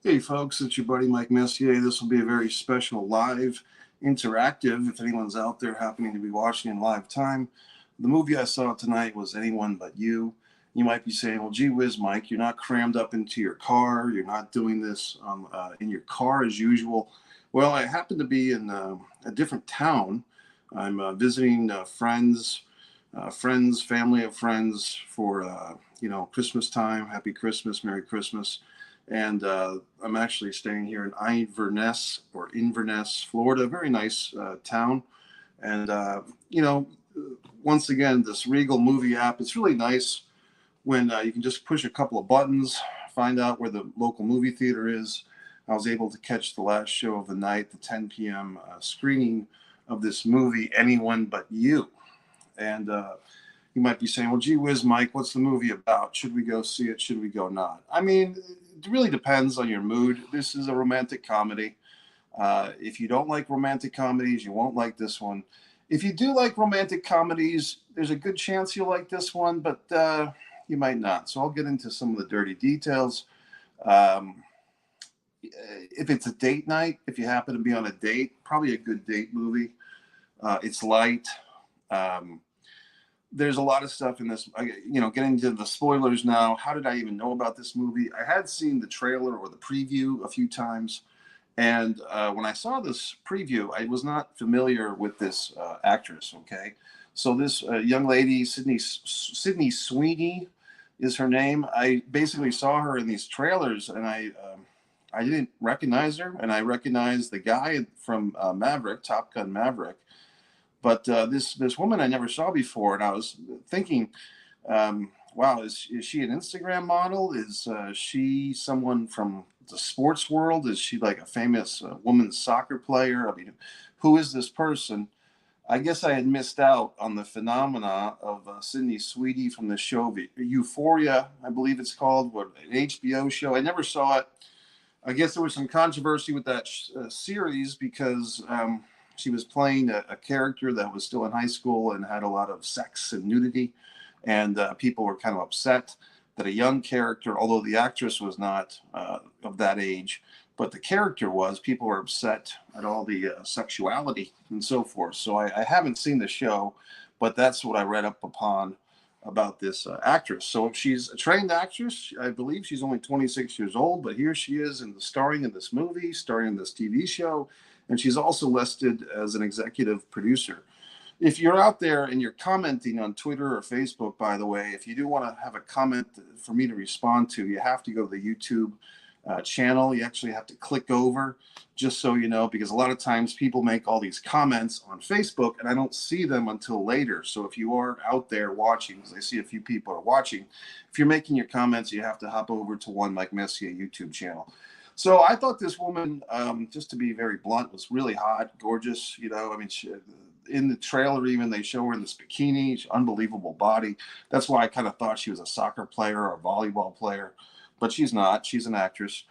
Hey folks, it's your buddy Mike Messier. This will be a very special live interactive. If anyone's out there happening to be watching in live time, the movie I saw tonight was Anyone But You. You might be saying, well, gee whiz, Mike, you're not crammed up into your car. You're not doing this in your car as usual. Well, I happen to be in a different town. I'm visiting friends, family of friends for, Christmas time. Happy Christmas, Merry Christmas. And I'm actually staying here in Inverness, Florida. Very nice town. And, once again, this Regal movie app, it's really nice when you can just push a couple of buttons, find out where the local movie theater is. I was able to catch the last show of the night, the 10 p.m. Screening of this movie, Anyone But You. And you might be saying, well, gee whiz, Mike, what's the movie about? Should we go see it? Should we go not? I mean, it really depends on your mood. This is a romantic comedy. If you don't like romantic comedies, you won't like this one. If you do like romantic comedies, there's a good chance you'll like this one, but you might not. So I'll get into some of the dirty details. If it's a date night, if you happen to be on a date, probably a good date movie. It's light. There's a lot of stuff in this, getting into the spoilers now. How did I even know about this movie? I had seen the trailer or the preview a few times. And when I saw this preview, I was not familiar with this actress, okay? So this young lady, Sydney Sweeney is her name. I basically saw her in these trailers, and I didn't recognize her. And I recognized the guy from Maverick, Top Gun Maverick. But this woman I never saw before, and I was thinking, wow, is she an Instagram model? Is she someone from the sports world? Is she like a famous women's soccer player? I mean, who is this person? I guess I had missed out on the phenomena of Sydney Sweeney from the show Euphoria, I believe it's called, an HBO show. I never saw it. I guess there was some controversy with that series because she was playing a character that was still in high school and had a lot of sex and nudity. And people were kind of upset that a young character, although the actress was not of that age, but the character was, people were upset at all the sexuality and so forth. So I haven't seen the show, but that's what I read up upon about this actress. So she's a trained actress. I believe she's only 26 years old, but here she is starring in this movie, starring in this TV show. And she's also listed as an executive producer. If you're out there and you're commenting on Twitter or Facebook, by the way, if you do want to have a comment for me to respond to, you have to go to the YouTube channel. You actually have to click over, just so you know, because a lot of times people make all these comments on Facebook and I don't see them until later. So if you are out there watching, because I see a few people are watching, if you're making your comments, you have to hop over to One Mike Messier YouTube channel. So I thought this woman, just to be very blunt, was really hot, gorgeous. I mean, in the trailer even, they show her in this bikini, unbelievable body. That's why I kind of thought she was a soccer player or a volleyball player, but she's not. She's an actress.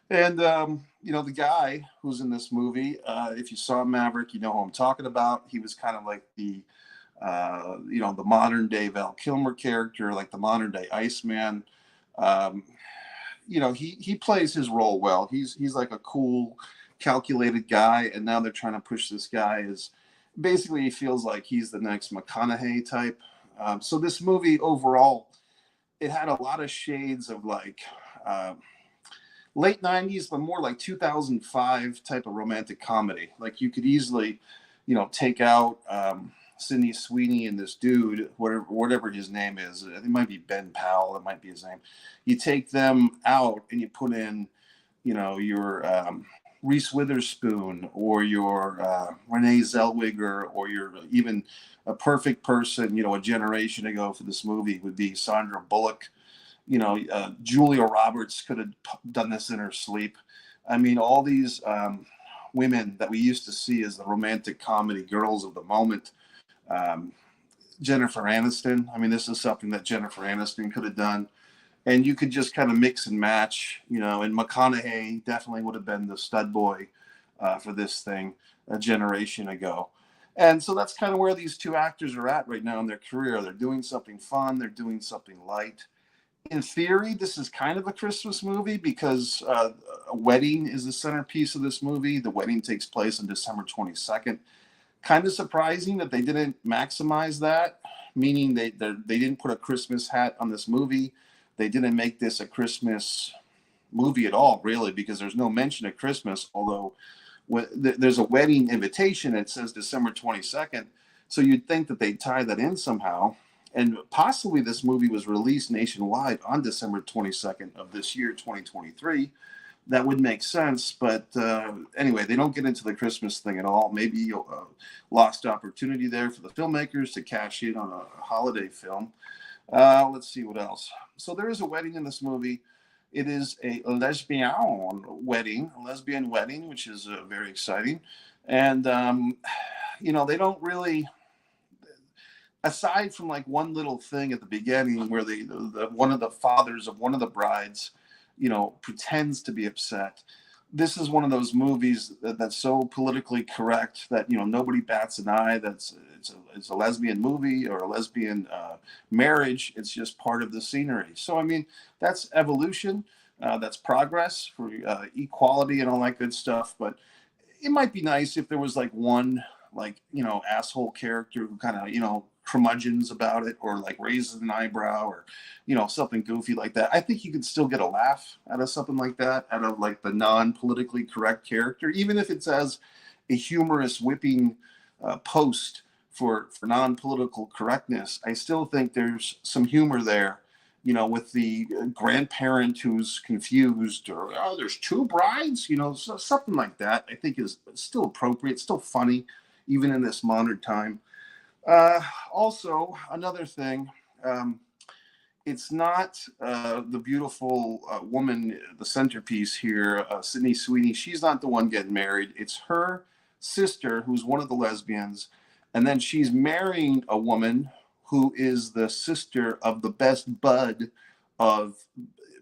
And, the guy who's in this movie, if you saw Maverick, you know who I'm talking about. He was kind of like the modern day Val Kilmer character, like the modern day Iceman. He plays his role well. He's like a cool, calculated guy, and now they're trying to push this guy as basically he feels like he's the next McConaughey type. So this movie overall, it had a lot of shades of like late 90s, but more like 2005 type of romantic comedy. Like you could easily, take out Sydney Sweeney and this dude, whatever his name is. It might be Ben Powell. It might be his name. You take them out and you put in, your Reese Witherspoon or your Renee Zellweger or your even a perfect person, a generation ago for this movie would be Sandra Bullock. Julia Roberts could have done this in her sleep. I mean, all these women that we used to see as the romantic comedy girls of the moment. Jennifer Aniston. I mean, this is something that Jennifer Aniston could have done. And you could just kind of mix and match, and McConaughey definitely would have been the stud boy for this thing a generation ago. And so that's kind of where these two actors are at right now in their career. They're doing something fun. They're doing something light. in theory, this is kind of a Christmas movie because a wedding is the centerpiece of this movie. The wedding takes place on December 22nd. Kind of surprising that they didn't maximize that, meaning they didn't put a Christmas hat on this movie. They didn't make this a Christmas movie at all, really, because there's no mention of Christmas. Although there's a wedding invitation, it says December 22nd, so you'd think that they'd tie that in somehow. And possibly this movie was released nationwide on December 22nd of this year, 2023. That would make sense. But anyway, they don't get into the Christmas thing at all. Maybe a lost opportunity there for the filmmakers to cash in on a holiday film. Let's see what else. So there is a wedding in this movie. It is a lesbian wedding, which is very exciting. And, they don't really, aside from like one little thing at the beginning where one of the fathers of one of the brides, pretends to be upset. This is one of those movies that's so politically correct that nobody bats an eye. It's a lesbian movie or a lesbian marriage. It's just part of the scenery. So I mean, that's evolution. That's progress for equality and all that good stuff. But it might be nice if there was like one asshole character who kind of curmudgeons about it or like raises an eyebrow or something goofy like that. I think you could still get a laugh out of something like that, out of like the non-politically correct character, even if it's as a humorous whipping post for non-political correctness. I still think there's some humor there, with the grandparent who's confused, or there's two brides, so something like that. I think is still appropriate, still funny, even in this modern time. Also, another thing, it's not the beautiful woman, the centerpiece here, Sydney Sweeney. She's not the one getting married. It's her sister, who's one of the lesbians. And then she's marrying a woman who is the sister of the best bud of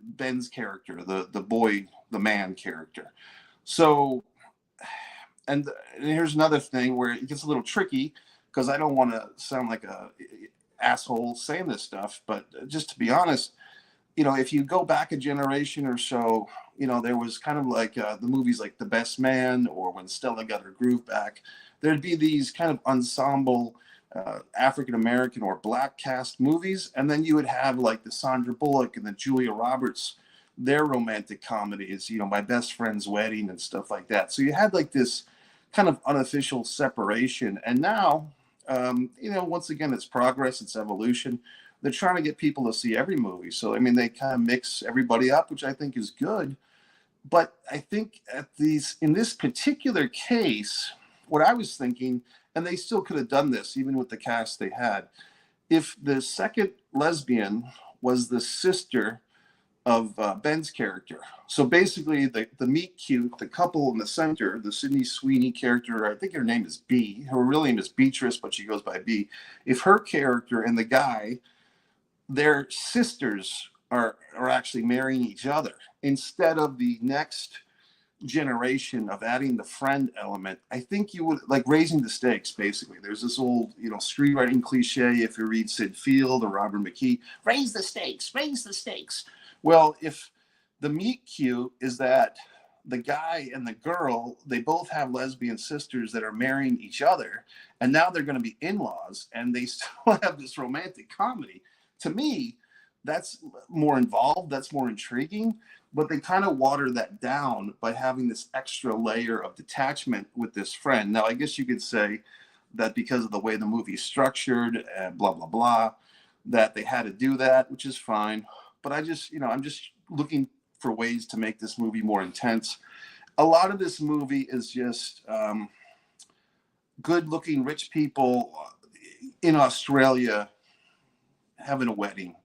Ben's character, the boy, the man character. So, and here's another thing where it gets a little tricky, because I don't want to sound like a asshole saying this stuff, but just to be honest, if you go back a generation or so, there was kind of like the movies like The Best Man, or When Stella Got Her Groove Back. There'd be these kind of ensemble African American or black cast movies, and then you would have like the Sandra Bullock and the Julia Roberts, their romantic comedies, My Best Friend's Wedding and stuff like that. So you had like this kind of unofficial separation, and now once again, it's progress, it's evolution. They're trying to get people to see every movie. So, I mean, they kind of mix everybody up, which I think is good. But I think in this particular case, what I was thinking, and they still could have done this even with the cast they had, if the second lesbian was the sister of Ben's character. So basically, the meet cute, the couple in the center, the Sydney Sweeney character, I think her name is B. Her real name is Beatrice, but she goes by B. If her character and the guy, their sisters are actually marrying each other, instead of the next generation of adding the friend element, I think you would like raising the stakes. Basically, there's this old street writing cliche. If you read Sid Field or Robert McKee, raise the stakes, raise the stakes. Well, if the meet cute is that the guy and the girl, they both have lesbian sisters that are marrying each other, and now they're going to be in-laws, and they still have this romantic comedy. To me, that's more involved, that's more intriguing, but they kind of water that down by having this extra layer of detachment with this friend. Now, I guess you could say that because of the way the movie is structured and blah, blah, blah, that they had to do that, which is fine. But I'm just looking for ways to make this movie more intense. A lot of this movie is just good-looking rich people in Australia having a wedding,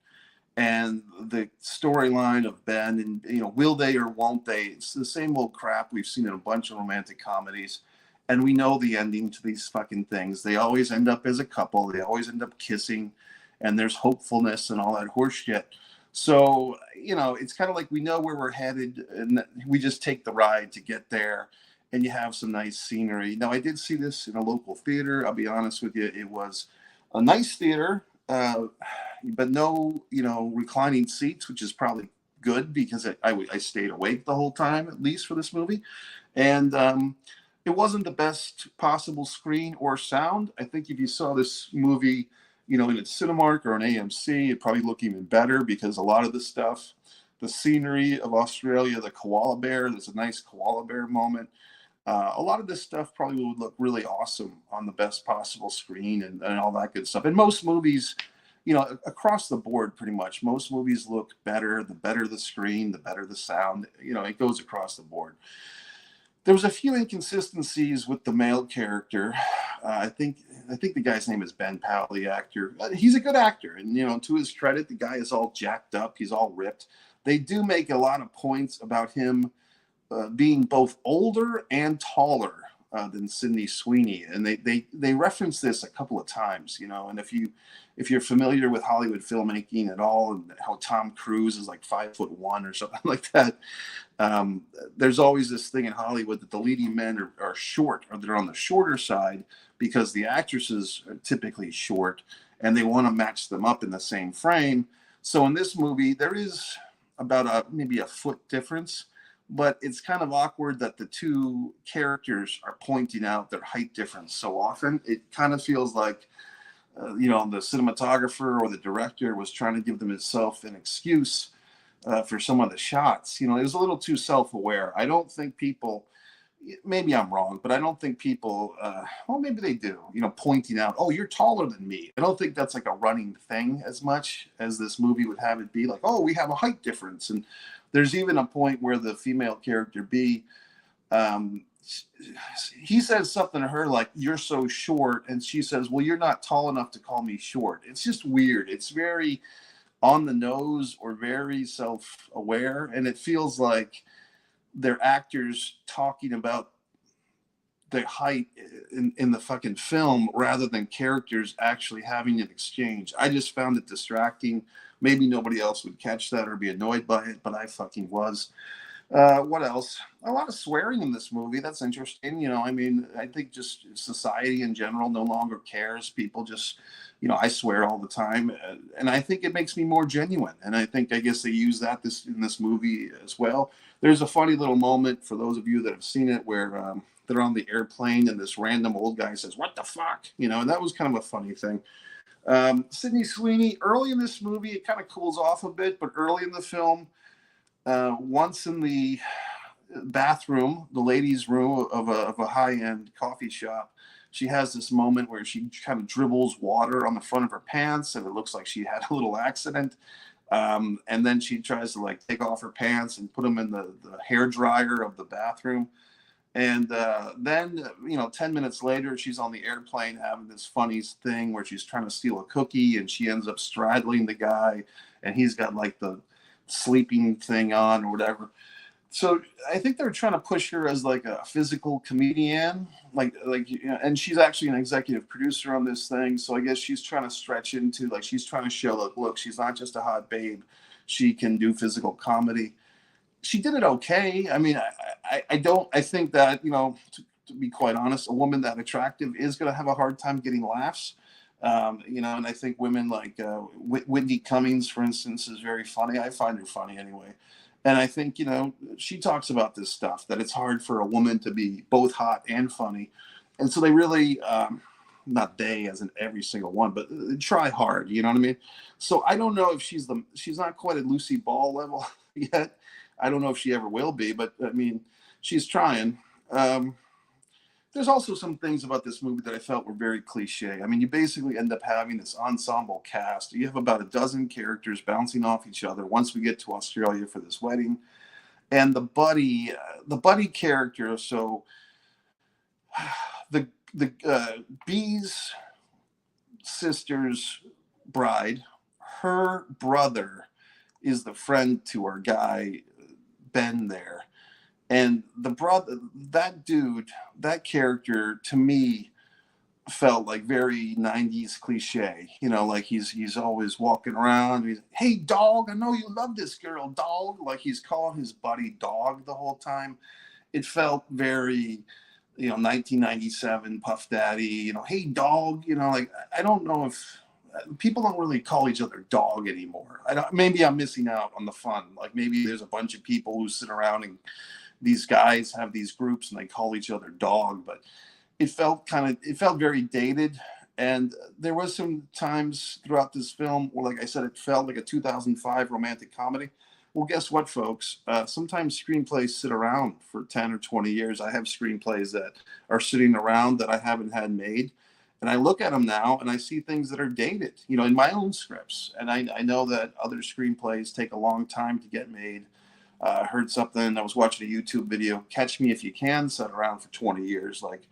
and the storyline of Ben and will they or won't they? It's the same old crap we've seen in a bunch of romantic comedies, and we know the ending to these fucking things. They always end up as a couple. They always end up kissing, and there's hopefulness and all that horse shit. So, it's kind of like we know where we're headed, and we just take the ride to get there, and you have some nice scenery. Now, I did see this in a local theater. I'll be honest with you. It was a nice theater. uh, but no, reclining seats, which is probably good because I stayed awake the whole time, at least for this movie. And it wasn't the best possible screen or sound. I think if you saw this movie, in a Cinemark or an AMC, it'd probably look even better because a lot of the stuff, the scenery of Australia, the koala bear, there's a nice koala bear moment. A lot of this stuff probably would look really awesome on the best possible screen and all that good stuff. And most movies, across the board, pretty much, most movies look better. The better the screen, the better the sound. It goes across the board. There was a few inconsistencies with the male character. I think the guy's name is Ben Powell, the actor. He's a good actor, and to his credit, the guy is all jacked up. He's all ripped. They do make a lot of points about him being both older and taller than Sydney Sweeney, and they reference this a couple of times, And if you're familiar with Hollywood filmmaking at all, and how Tom Cruise is like 5'1" or something like that, there's always this thing in Hollywood that the leading men are short, or they're on the shorter side because the actresses are typically short, and they want to match them up in the same frame. So in this movie, there is about maybe a foot difference. But it's kind of awkward that the two characters are pointing out their height difference so often. It kind of feels like, the cinematographer or the director was trying to give them himself an excuse for some of the shots. It was a little too self-aware. I don't think people, maybe I'm wrong, but I don't think people, well, maybe they do, pointing out, oh, you're taller than me. I don't think that's like a running thing as much as this movie would have it be like, oh, we have a height difference. And there's even a point where the female character B, he says something to her like, you're so short. And she says, well, you're not tall enough to call me short. It's just weird. It's very on the nose or very self-aware. And it feels like they're actors talking about their height in the fucking film rather than characters actually having an exchange. I just found it distracting. Maybe nobody else would catch that or be annoyed by it, but I fucking was. What else? A lot of swearing in this movie. That's interesting. I think just society in general no longer cares. People just, I swear all the time. And I think it makes me more genuine. And I guess they use that in this movie as well. There's a funny little moment for those of you that have seen it where they're on the airplane and this random old guy says, what the fuck? And that was kind of a funny thing. Sydney Sweeney, early in this movie, it kind of cools off a bit, but early in the film, once in the bathroom, the ladies' room of a high-end coffee shop, she has this moment where she kind of dribbles water on the front of her pants, and it looks like she had a little accident. And then she tries to like take off her pants and put them in the hair dryer of the bathroom. And then, 10 minutes later, she's on the airplane having this funny thing where she's trying to steal a cookie and she ends up straddling the guy and he's got like the sleeping thing on or whatever. So I think they're trying to push her as like a physical comedian, and she's actually an executive producer on this thing. So I guess she's trying to stretch into she's trying to show look, she's not just a hot babe. She can do physical comedy. She did it okay. I mean, I think that, to be quite honest, a woman that attractive is going to have a hard time getting laughs. And I think women like Whitney Cummings, for instance, is very funny. I find her funny anyway. And I think, she talks about this stuff, that it's hard for a woman to be both hot and funny. And so they really, not they as in every single one, but try hard, you know what I mean? So I don't know if she's not quite at Lucy Ball level yet. I don't know if she ever will be, but I mean, she's trying. There's also some things about this movie that I felt were very cliche. I mean, you basically end up having this ensemble cast. You have about a dozen characters bouncing off each other once we get to Australia for this wedding. And the buddy character, so the B's sister's bride, her brother is the friend to our guy Ben there. And the brother, that dude, that character to me felt like very 90s cliche, like he's always walking around. Hey, dog, I know you love this girl, dog. Like he's calling his buddy dog the whole time. It felt very, 1997 Puff Daddy, hey, dog, like I don't know if people don't really call each other dog anymore. Maybe I'm missing out on the fun. Like maybe there's a bunch of people who sit around and these guys have these groups and they call each other dog, but it felt very dated. And there was some times throughout this film where, like I said, it felt like a 2005 romantic comedy. Well, guess what, folks? Sometimes screenplays sit around for 10 or 20 years. I have screenplays that are sitting around that I haven't had made. And I look at them now and I see things that are dated, in my own scripts. And I know that other screenplays take a long time to get made. I heard something, I was watching a YouTube video, Catch Me If You Can, sat around for 20 years. Like,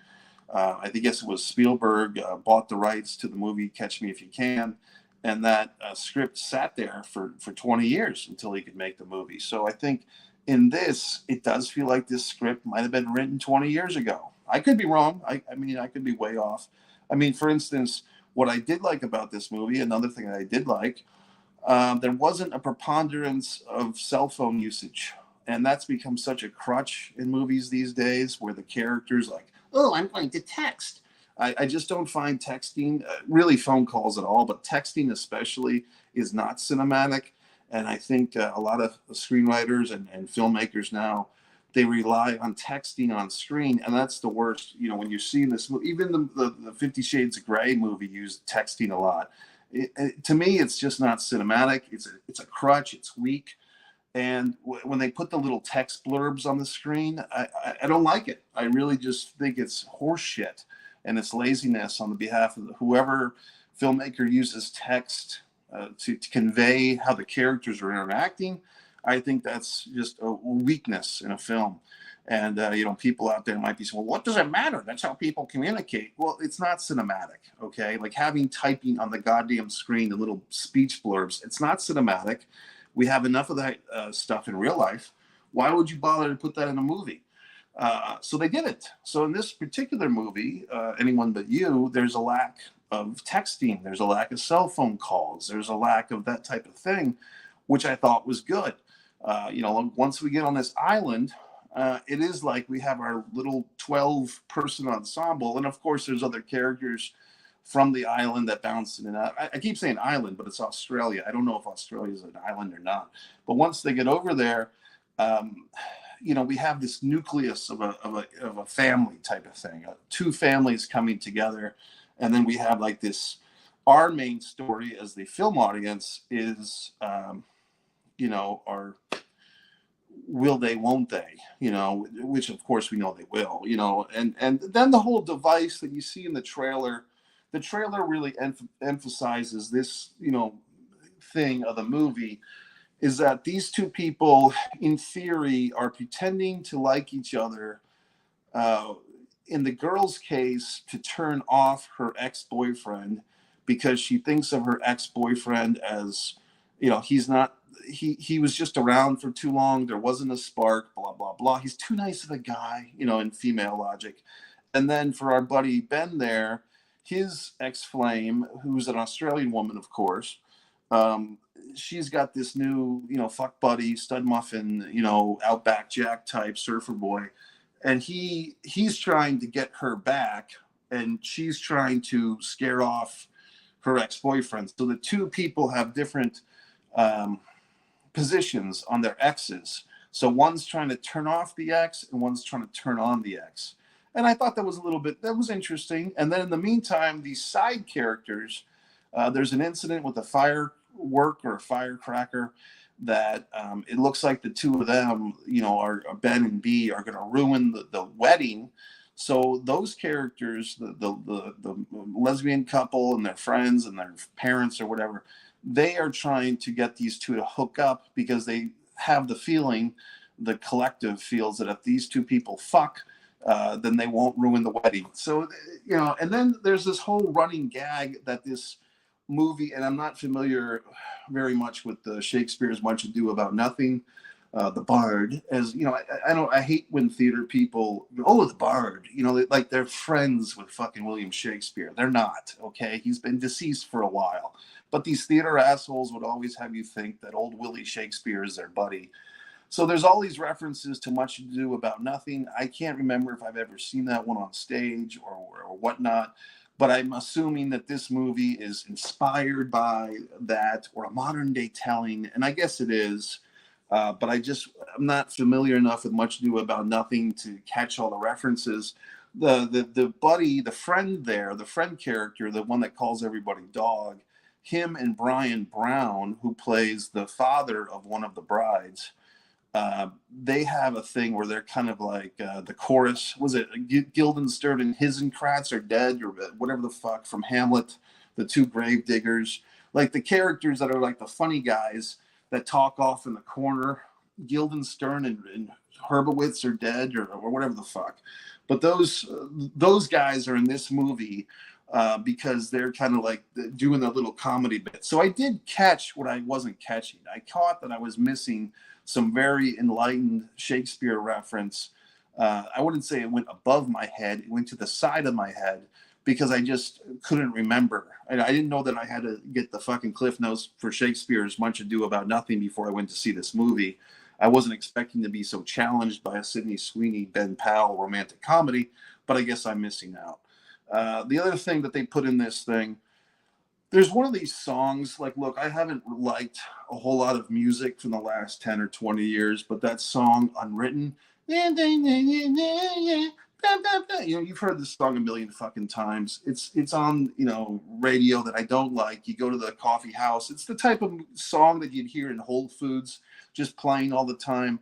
I guess it was Spielberg bought the rights to the movie Catch Me If You Can, and that script sat there for 20 years until he could make the movie. So I think in this, it does feel like this script might have been written 20 years ago. I could be wrong. I mean, I could be way off. I mean, for instance, what I did like about this movie, another thing that I did like, there wasn't a preponderance of cell phone usage. And that's become such a crutch in movies these days where the characters like, oh, I'm going to text. I just don't find texting, really phone calls at all, but texting especially is not cinematic. And I think a lot of screenwriters and filmmakers now, they rely on texting on screen. And that's the worst, when you're seeing this movie, even the 50 Shades of Grey movie used texting a lot. To me, it's just not cinematic. It's a crutch. It's weak. And when they put the little text blurbs on the screen, I don't like it. I really just think it's horseshit and it's laziness on the behalf of whoever filmmaker uses text to convey how the characters are interacting. I think that's just a weakness in a film. And, people out there might be saying, well, what does it matter? That's how people communicate. Well, it's not cinematic, okay? Like having typing on the goddamn screen, the little speech blurbs, it's not cinematic. We have enough of that stuff in real life. Why would you bother to put that in a movie? So they did it. So in this particular movie, Anyone But You, there's a lack of texting. There's a lack of cell phone calls. There's a lack of that type of thing, which I thought was good. Once we get on this island, it is like we have our little 12-person ensemble. And of course, there's other characters from the island that bounce in and out. I keep saying island, but it's Australia. I don't know if Australia is an island or not. But once they get over there, we have this nucleus of a family type of thing, two families coming together. And then we have like this, our main story as the film audience is, our will they, won't they, which of course we know they will, and then the whole device that you see in the trailer really emphasizes this, thing of the movie is that these two people in theory are pretending to like each other, in the girl's case to turn off her ex-boyfriend because she thinks of her ex-boyfriend as, he was just around for too long. There wasn't a spark, blah, blah, blah. He's too nice of a guy, in female logic. And then for our buddy Ben there, his ex-flame, who's an Australian woman, of course, she's got this new, fuck buddy, stud muffin, Outback Jack type surfer boy. And he's trying to get her back and she's trying to scare off her ex-boyfriend. So the two people have different positions on their exes. So one's trying to turn off the ex and one's trying to turn on the ex. And I thought that was interesting. And then in the meantime, these side characters, there's an incident with a firework or a firecracker that it looks like the two of them, are Ben and B are going to ruin the wedding. So those characters, the lesbian couple and their friends and their parents or whatever, they are trying to get these two to hook up because they have the feeling, the collective feels that if these two people fuck, then they won't ruin the wedding. So, and then there's this whole running gag that this movie, and I'm not familiar very much with the Shakespeare's Much Ado About Nothing, the Bard, as I hate when theater people, the Bard, like they're friends with fucking William Shakespeare. They're not, okay? He's been deceased for a while. But these theater assholes would always have you think that old Willie Shakespeare is their buddy. So there's all these references to Much Ado About Nothing. I can't remember if I've ever seen that one on stage or whatnot. but I'm assuming that this movie is inspired by that or a modern day telling, and I guess it is. But I'm not familiar enough with Much Ado About Nothing to catch all the references. The buddy, the friend there, the friend character, the one that calls everybody dog, him and Brian Brown, who plays the father of one of the brides, they have a thing where they're kind of like the chorus. Was it Guildenstern and Hisenkratz are dead, or whatever the fuck, from Hamlet, the two grave diggers, like the characters that are like the funny guys that talk off in the corner. Guildenstern and Herbowitz are dead, or whatever the fuck. But those guys are in this movie because they're kind of like doing a little comedy bit. So I did catch what I wasn't catching. I caught that I was missing some very enlightened Shakespeare reference. I wouldn't say it went above my head; it went to the side of my head because I just couldn't remember. I didn't know that I had to get the fucking Cliff Notes for Shakespeare's Much Ado About Nothing before I went to see this movie. I wasn't expecting to be so challenged by a Sydney Sweeney, Ben Powell romantic comedy, but I guess I'm missing out. The other thing that they put in this thing, there's one of these songs, like, look, I haven't liked a whole lot of music from the last 10 or 20 years, but that song, Unwritten, you've heard this song a million fucking times. It's on, radio that I don't like. You go to the coffee house. It's the type of song that you'd hear in Whole Foods, just playing all the time.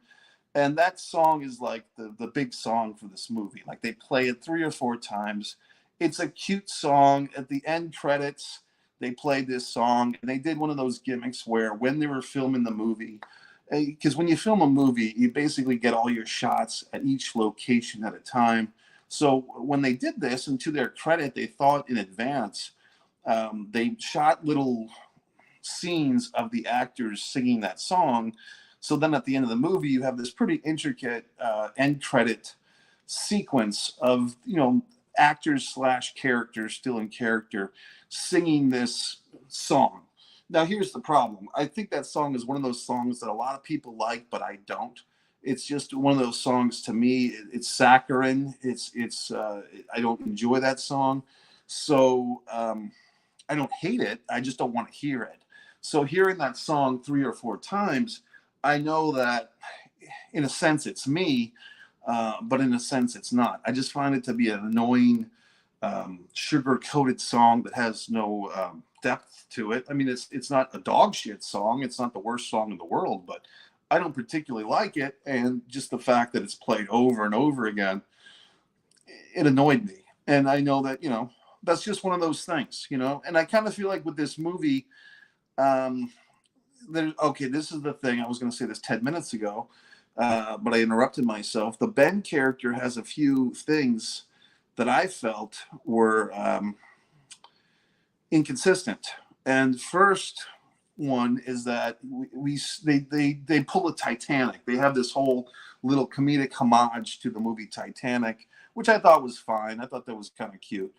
And that song is like the big song for this movie. Like, they play it 3 or 4 times. It's a cute song. At the end credits, they played this song, and they did one of those gimmicks where when they were filming the movie, because when you film a movie, you basically get all your shots at each location at a time. So when they did this, and to their credit, they thought in advance. They shot little scenes of the actors singing that song. So then at the end of the movie, you have this pretty intricate end credit sequence of, actors slash characters still in character singing this song. Now, here's the problem. I think that song is one of those songs that a lot of people like, but I don't. It's just one of those songs, to me, it's saccharine. I don't enjoy that song. So I don't hate it. I just don't want to hear it. So hearing that song 3 or 4 times, I know that in a sense it's me, but in a sense it's not. I just find it to be an annoying, sugar-coated song that has no depth to it. I mean, it's not a dog shit song. It's not the worst song in the world, but I don't particularly like it. And just the fact that it's played over and over again, it annoyed me. And I know that, that's just one of those things, and I kind of feel like with this movie, this is the thing. I was going to say this 10 minutes ago, but I interrupted myself. The Ben character has a few things that I felt were inconsistent. And first one is that they pull a Titanic. They have this whole little comedic homage to the movie Titanic, which I thought was fine. I thought that was kind of cute.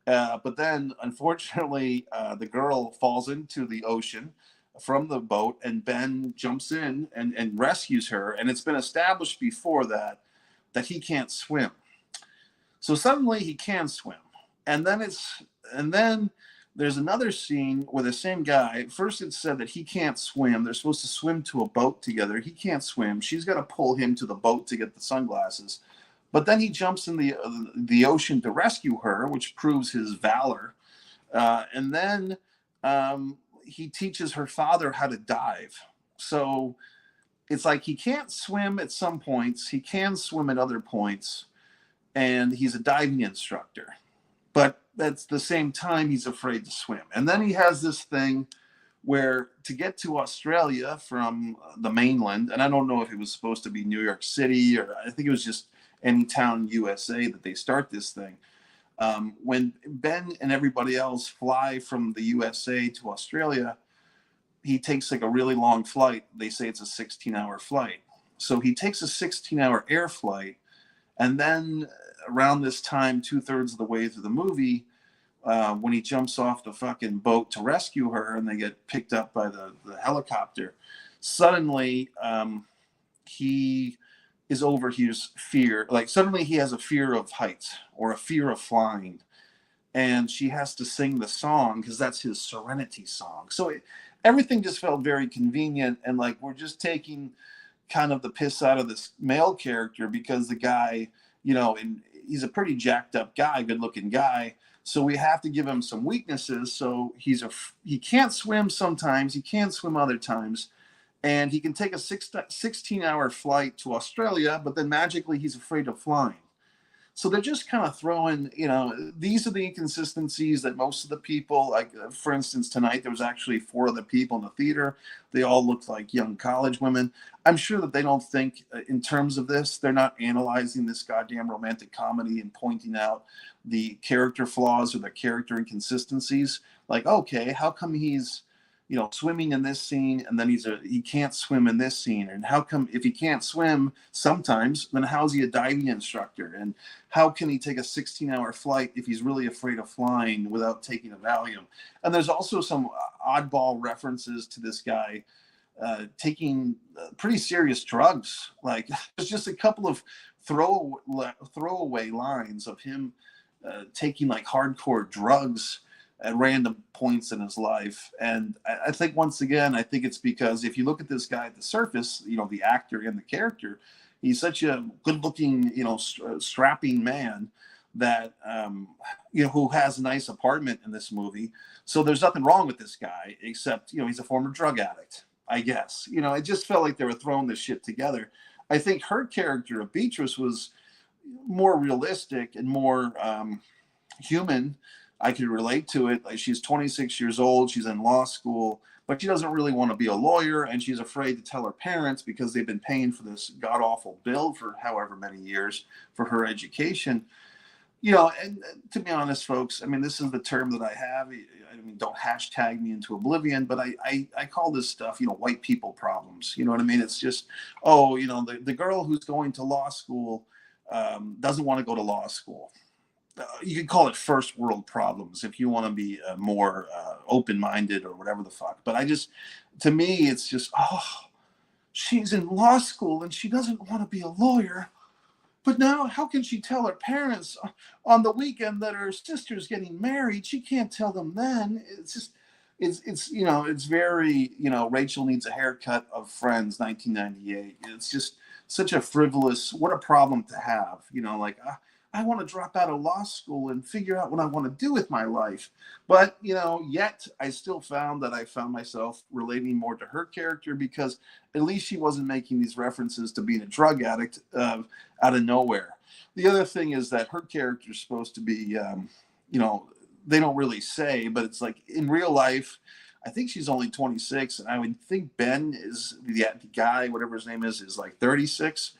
But then, unfortunately, the girl falls into the ocean from the boat, and Ben jumps in and rescues her. And it's been established before that he can't swim. So suddenly he can swim. And then there's another scene where the same guy, first it said that he can't swim. They're supposed to swim to a boat together. He can't swim. She's got to pull him to the boat to get the sunglasses. But then he jumps in the ocean to rescue her, which proves his valor. And then he teaches her father how to dive. So it's like he can't swim at some points. He can swim at other points. And he's a diving instructor. But at the same time, he's afraid to swim. And then he has this thing where to get to Australia from the mainland, and I don't know if it was supposed to be New York City, or I think it was just any town USA that they start this thing. When Ben and everybody else fly from the USA to Australia, he takes like a really long flight. They say it's a 16-hour flight. So he takes a 16-hour air flight. And then around this time, 2/3 of the way through the movie, when he jumps off the fucking boat to rescue her and they get picked up by the helicopter, suddenly he is over his fear. Like, suddenly he has a fear of heights or a fear of flying. and she has to sing the song because that's his Serenity song. So everything just felt very convenient, and like we're just taking kind of the piss out of this male character because the guy, and he's a pretty jacked up guy, good looking guy. So we have to give him some weaknesses. So he can't swim sometimes, he can swim other times, and he can take a 16-hour flight to Australia, but then magically he's afraid of flying. So they're just kind of throwing, these are the inconsistencies that most of the people, like for instance, tonight there was actually 4 other people in the theater. They all looked like young college women. I'm sure that they don't think in terms of this. They're not analyzing this goddamn romantic comedy and pointing out the character flaws or the character inconsistencies. Like, okay, how come he's swimming in this scene, and then he can't swim in this scene? And how come if he can't swim sometimes, then how's he a diving instructor? And how can he take a 16-hour flight if he's really afraid of flying without taking a Valium? And there's also some oddball references to this guy taking pretty serious drugs. Like there's just a couple of throwaway lines of him taking like hardcore drugs at random points in his life. And I think once again, I think it's because if you look at this guy at the surface, the actor and the character, he's such a good looking, strapping man that, who has a nice apartment in this movie. So there's nothing wrong with this guy, except, he's a former drug addict, I guess. It just felt like they were throwing this shit together. I think her character of Beatrice was more realistic and more human. I could relate to it. Like she's 26 years old, she's in law school, but she doesn't really want to be a lawyer, and she's afraid to tell her parents because they've been paying for this god awful bill for however many years for her education. And to be honest, folks, I mean, this is the term that I have. I mean, don't hashtag me into oblivion, but I call this stuff, white people problems. You know what I mean? It's just, the girl who's going to law school doesn't want to go to law school. You could call it first world problems if you want to be more open-minded or whatever the fuck. But to me, it's just, she's in law school and she doesn't want to be a lawyer. But now how can she tell her parents on the weekend that her sister's getting married? She can't tell them then. It's just, it's very, Rachel Needs a Haircut of Friends, 1998. It's just such a frivolous, what a problem to have, I want to drop out of law school and figure out what I want to do with my life. But, yet I still found that I found myself relating more to her character because at least she wasn't making these references to being a drug addict out of nowhere. The other thing is that her character is supposed to be, they don't really say, but it's like in real life, I think she's only 26. And I would think Ben is the guy, whatever his name is like 36.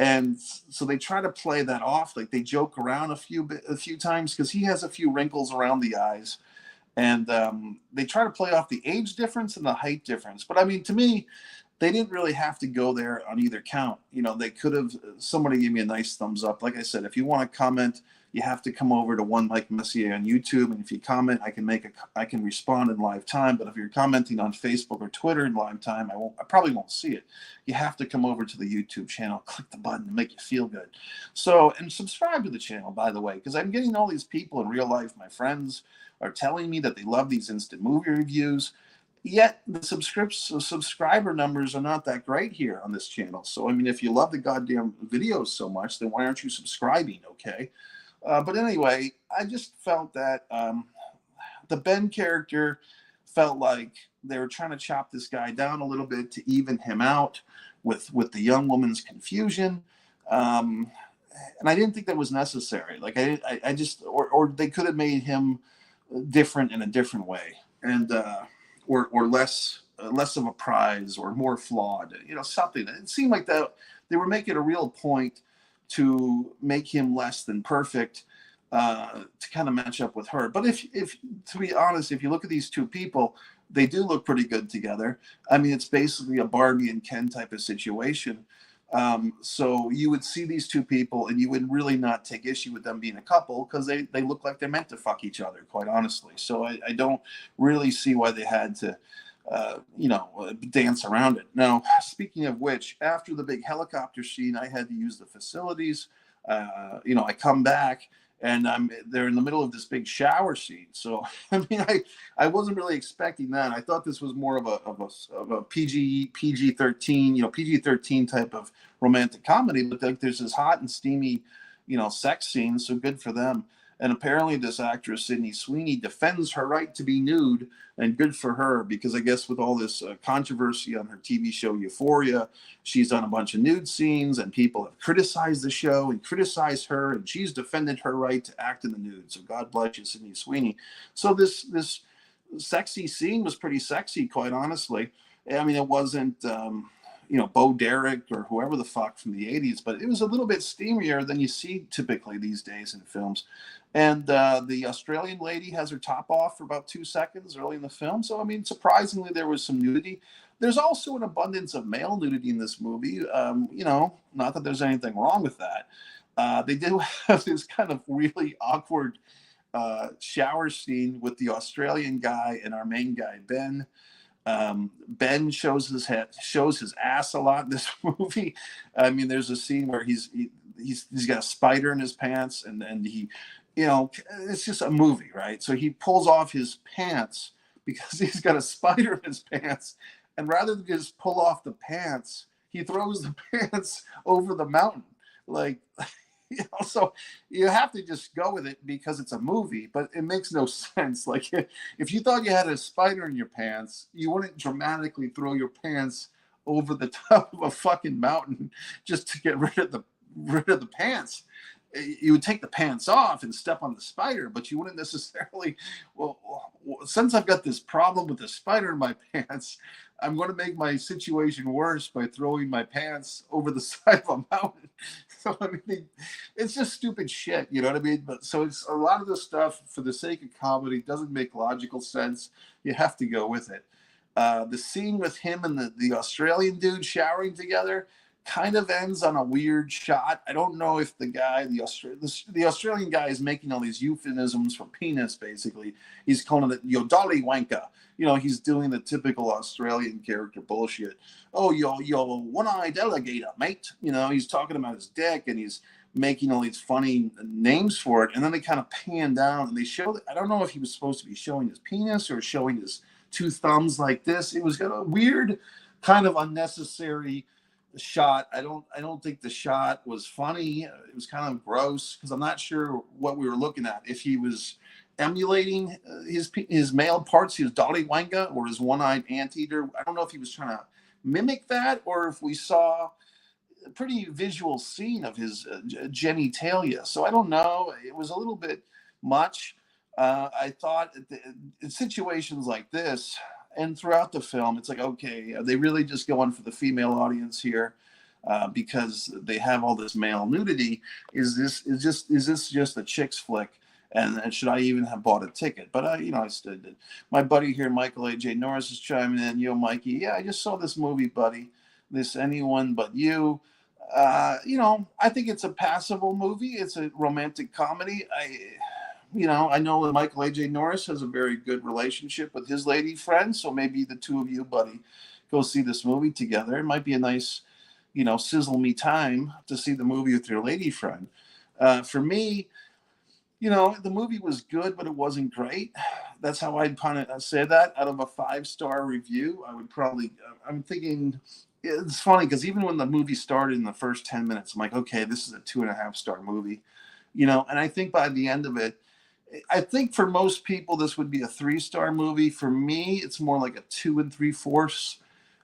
And so they try to play that off, like they joke around a few times because he has a few wrinkles around the eyes, and they try to play off the age difference and the height difference. But I mean, to me, they didn't really have to go there on either count. They could have. Somebody gave me a nice thumbs up. Like I said, if you want to comment, you have to come over to One Mike Messier on YouTube, and if you comment, I can respond in live time. But if you're commenting on Facebook or Twitter in live time, I probably won't see it. You have to come over to the YouTube channel, click the button to make you feel good. So, and subscribe to the channel, by the way, because I'm getting all these people in real life. My friends are telling me that they love these instant movie reviews. Yet the subscriber numbers are not that great here on this channel. So, I mean, if you love the goddamn videos so much, then why aren't you subscribing? Okay. But anyway, I just felt that the Ben character felt like they were trying to chop this guy down a little bit to even him out with the young woman's confusion. And I didn't think that was necessary. Like I just, or they could have made him different in a different way, and or less of a prize or more flawed. Something. It seemed like that they were making a real point to make him less than perfect to kind of match up with her. But if to be honest, if you look at these two people, they do look pretty good together. I mean, it's basically a Barbie and Ken type of situation. So you would see these two people and you would really not take issue with them being a couple because they look like they're meant to fuck each other, quite honestly. So I don't really see why they had to dance around it. Now, speaking of which, after the big helicopter scene, I had to use the facilities. I come back and they're in the middle of this big shower scene. So I mean, I wasn't really expecting that. I thought this was more of a PG-13, PG-13 type of romantic comedy, but like there's this hot and steamy, sex scene. So good for them. And apparently, this actress, Sydney Sweeney, defends her right to be nude, and good for her, because I guess with all this controversy on her TV show Euphoria, she's done a bunch of nude scenes, and people have criticized the show and criticized her, and she's defended her right to act in the nude. So God bless you, Sydney Sweeney. So this sexy scene was pretty sexy, quite honestly. I mean, it wasn't. Bo Derek or whoever the fuck from the 80s, but it was a little bit steamier than you see typically these days in films. And the Australian lady has her top off for about 2 seconds early in the film. So, I mean, surprisingly, there was some nudity. There's also an abundance of male nudity in this movie. Not that there's anything wrong with that. They did have this kind of really awkward shower scene with the Australian guy and our main guy, Ben. Ben shows his ass a lot in this movie. I mean, there's a scene where he's got a spider in his pants, and he, it's just a movie, right? So he pulls off his pants because he's got a spider in his pants, and rather than just pull off the pants, he throws the pants over the mountain, like. So you have to just go with it because it's a movie, but it makes no sense. Like if you thought you had a spider in your pants, you wouldn't dramatically throw your pants over the top of a fucking mountain just to get rid of the pants. You would take the pants off and step on the spider, but you wouldn't necessarily. Well, since I've got this problem with the spider in my pants, I'm going to make my situation worse by throwing my pants over the side of a mountain. So, I mean, it's just stupid shit, you know what I mean? But so it's a lot of this stuff, for the sake of comedy, doesn't make logical sense. You have to go with it. The scene with him and the Australian dude showering together kind of ends on a weird shot. I don't know if the Australian guy is making all these euphemisms for penis, basically. He's calling it yo dolly wanker. He's doing the typical Australian character bullshit. Oh, yo one-eyed alligator, mate. He's talking about his dick, and he's making all these funny names for it. And then they kind of pan down and they show, I don't know if he was supposed to be showing his penis or showing his two thumbs like this. It was got a weird kind of unnecessary shot. I don't think the shot was funny. It was kind of gross because I'm not sure what we were looking at. If he was emulating his male parts, his Dolly Wanga or his one-eyed anteater. I don't know if he was trying to mimic that or if we saw a pretty visual scene of his genitalia. So I don't know. It was a little bit much. I thought in situations like this and throughout the film, it's like, okay, are they really just going for the female audience here because they have all this male nudity? Is this just a chick's flick? And should I even have bought a ticket? But I still did. My buddy here, Michael A.J. Norris, is chiming in. Yo, Mikey, yeah, I just saw this movie, buddy. This Anyone But You. I think it's a passable movie. It's a romantic comedy. I know that Michael A.J. Norris has a very good relationship with his lady friend, so maybe the two of you, buddy, go see this movie together. It might be a nice, sizzle me time to see the movie with your lady friend. For me, the movie was good, but it wasn't great. That's how I'd kind of say that. Out of a 5-star review, I would probably, I'm thinking, it's funny because even when the movie started in the first 10 minutes, I'm like, okay, this is a 2.5-star movie, and I think by the end of it, I think for most people, this would be a 3-star movie. For me, it's more like a 2 3/4,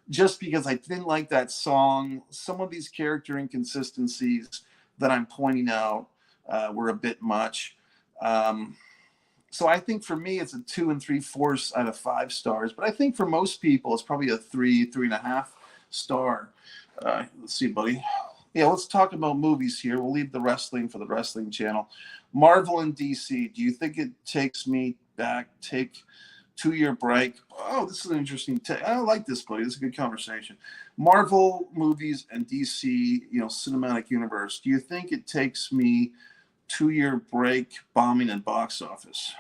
just because I didn't like that song. Some of these character inconsistencies that I'm pointing out were a bit much. So I think for me, it's a 2 3/4 out of 5 stars. But I think for most people, it's probably a 3.5 star. Let's see, buddy. Yeah, let's talk about movies here. We'll leave the wrestling for the wrestling channel. Marvel and DC. Do you think it takes me back? Take 2-year break. Oh, this is an interesting I like this, buddy. This is a good conversation. Marvel movies and DC, cinematic universe. Do you think it takes me 2-year break, bombing and box office?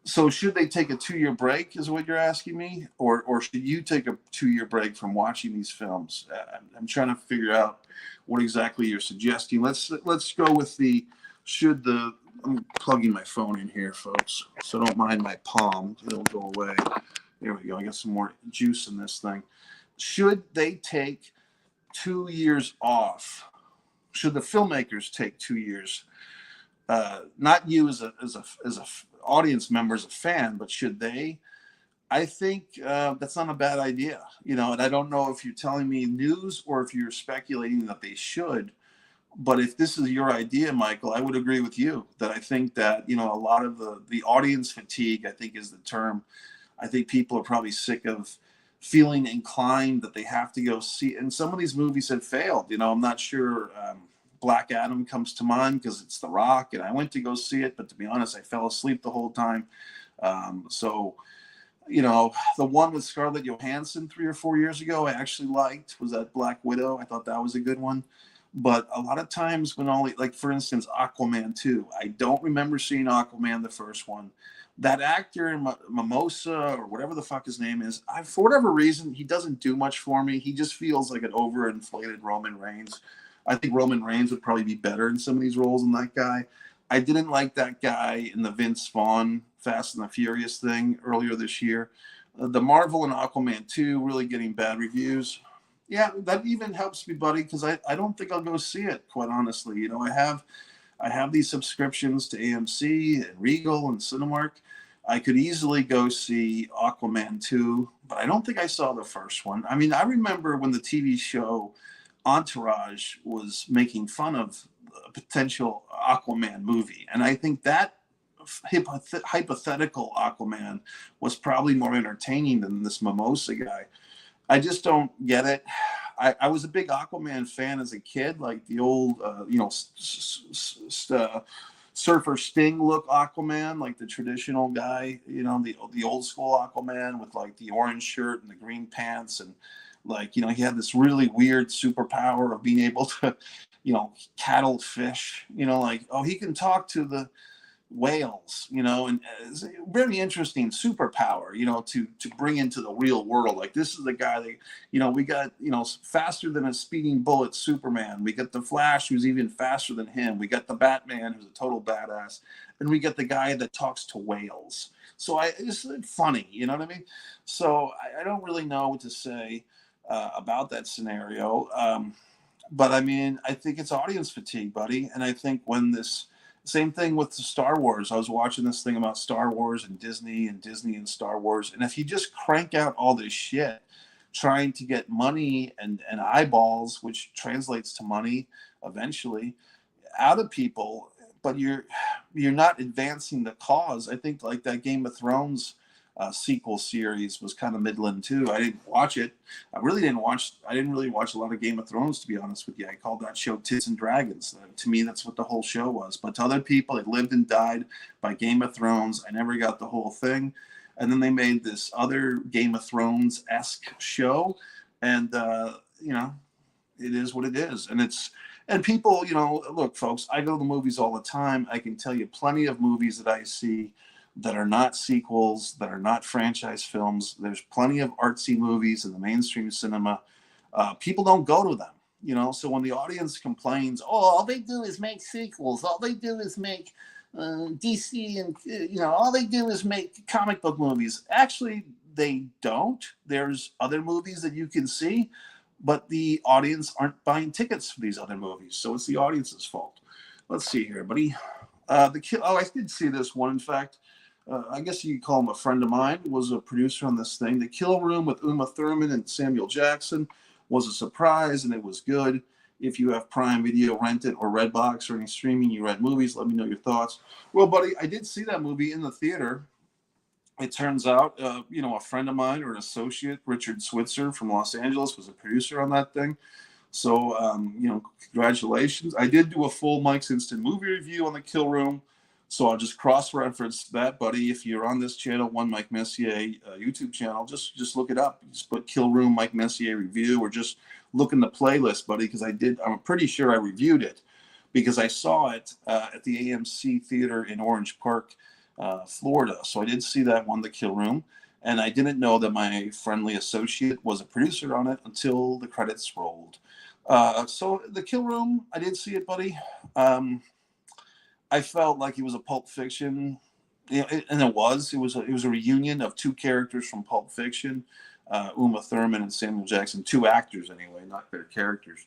So should they take a 2-year break is what you're asking me? Or should you take a 2-year break from watching these films? I'm trying to figure out what exactly you're suggesting. Let's go with the should the I'm plugging my phone in here, folks, so don't mind my palm. It'll go away. There we go. I got some more juice in this thing. Should they take 2 years off? Should the filmmakers take 2 years? Not you as a audience member, as a fan, but should they? I think that's not a bad idea, and I don't know if you're telling me news or if you're speculating that they should. But if this is your idea, Michael, I would agree with you that I think that, a lot of the audience fatigue, I think is the term. I think people are probably sick of feeling inclined that they have to go see. And some of these movies have failed. I'm not sure. Black Adam comes to mind because it's The Rock, and I went to go see it, but to be honest, I fell asleep the whole time. So, the one with Scarlett Johansson 3 or 4 years ago, I actually liked, was that Black Widow. I thought that was a good one. But a lot of times when like for instance, Aquaman 2, I don't remember seeing Aquaman, the first one. That actor in Mimosa or whatever the fuck his name is, for whatever reason, he doesn't do much for me. He just feels like an overinflated Roman Reigns. I think Roman Reigns would probably be better in some of these roles than that guy. I didn't like that guy in the Vince Vaughn Fast and the Furious thing earlier this year. The Marvel and Aquaman 2 really getting bad reviews. Yeah, that even helps me, buddy, because I don't think I'll go see it, quite honestly. I have these subscriptions to AMC and Regal and Cinemark. I could easily go see Aquaman 2, but I don't think I saw the first one. I mean, I remember when the TV show Entourage was making fun of a potential Aquaman movie, and I think that hypothetical Aquaman was probably more entertaining than this Mimosa guy. I just don't get it. I was a big Aquaman fan as a kid, like the old, Surfer Sting look Aquaman, like the traditional guy, the old school Aquaman with like the orange shirt and the green pants. And like, he had this really weird superpower of being able to, cattle fish, like, oh, he can talk to the whales, and it's a very interesting superpower, to bring into the real world. Like, this is the guy that, we got, faster than a speeding bullet Superman. We got the Flash, who's even faster than him. We got the Batman, who's a total badass. And we got the guy that talks to whales. So it's funny, you know what I mean? So I don't really know what to say about that scenario. But I mean, I think it's audience fatigue, buddy. And I think when same thing with the Star Wars. I was watching this thing about Star Wars and Disney and Star Wars. And if you just crank out all this shit trying to get money and eyeballs, which translates to money eventually, out of people, but you're not advancing the cause. I think like that Game of Thrones sequel series was kind of middling too. I didn't watch it. I didn't really watch a lot of Game of Thrones, to be honest with you. I called that show Tits and Dragons. To me, that's what the whole show was. But to other people, it lived and died by Game of Thrones. I never got the whole thing. And then they made this other Game of Thrones-esque show. And, it is what it is. And people, look, folks, I go to the movies all the time. I can tell you plenty of movies that I see that are not sequels, that are not franchise films. There's plenty of artsy movies in the mainstream cinema. People don't go to them, so when the audience complains, oh, all they do is make sequels, all they do is make DC, and all they do is make comic book movies. Actually, they don't. There's other movies that you can see, but the audience aren't buying tickets for these other movies, so it's the audience's fault. Let's see here, buddy. I did see this one, in fact. I guess you could call him a friend of mine, was a producer on this thing. The Kill Room with Uma Thurman and Samuel Jackson was a surprise, and it was good. If you have Prime Video, rent it, or Redbox, or any streaming, you rent movies, let me know your thoughts. Well, buddy, I did see that movie in the theater. It turns out, a friend of mine or an associate, Richard Switzer from Los Angeles, was a producer on that thing. So, congratulations. I did do a full Mike's Instant Movie review on the Kill Room. So I'll just cross-reference that, buddy. If you're on this channel, One Mike Messier YouTube channel, just look it up. Just put Kill Room Mike Messier review, or just look in the playlist, buddy, because I'm pretty sure I reviewed it because I saw it at the AMC Theater in Orange Park, Florida. So I did see that one, The Kill Room, and I didn't know that my friendly associate was a producer on it until the credits rolled. So The Kill Room, I did see it, buddy. I felt like it was a Pulp Fiction, and it was a reunion of two characters from Pulp Fiction, Uma Thurman and Samuel Jackson, two actors anyway, not their characters.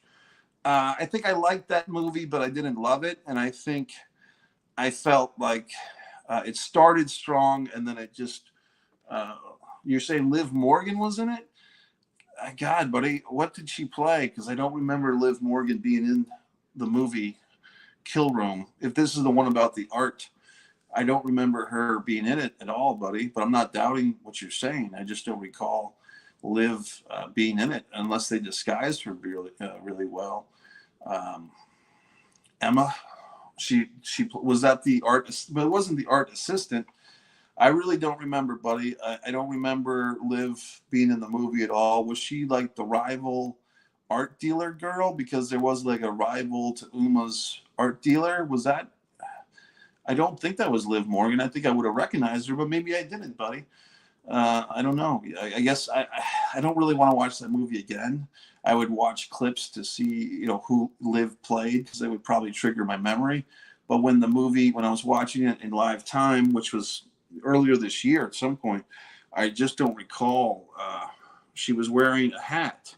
I think I liked that movie, but I didn't love it, and I think I felt like it started strong, and then it just. Uh, you're saying Liv Morgan was in it? God, buddy, what did she play? Because I don't remember Liv Morgan being in the movie Kill Room. If this is the one about the art, I don't remember her being in it at all, buddy. But I'm not doubting what you're saying. I just don't recall Liv being in it unless they disguised her really well. Um, Emma, she was that the art, but it wasn't the art assistant. I really don't remember, buddy. I don't remember Liv being in the movie at all. Was she like the rival art dealer girl? Because there was like a rival to Uma's art dealer. Was that? I don't think that was Liv Morgan. I think I would have recognized her, but maybe I didn't, buddy. I don't know. I guess I don't really want to watch that movie again. I would watch clips to see who Liv played because they would probably trigger my memory. But when I was watching it in live time, which was earlier this year at some point, I just don't recall. She was wearing a hat.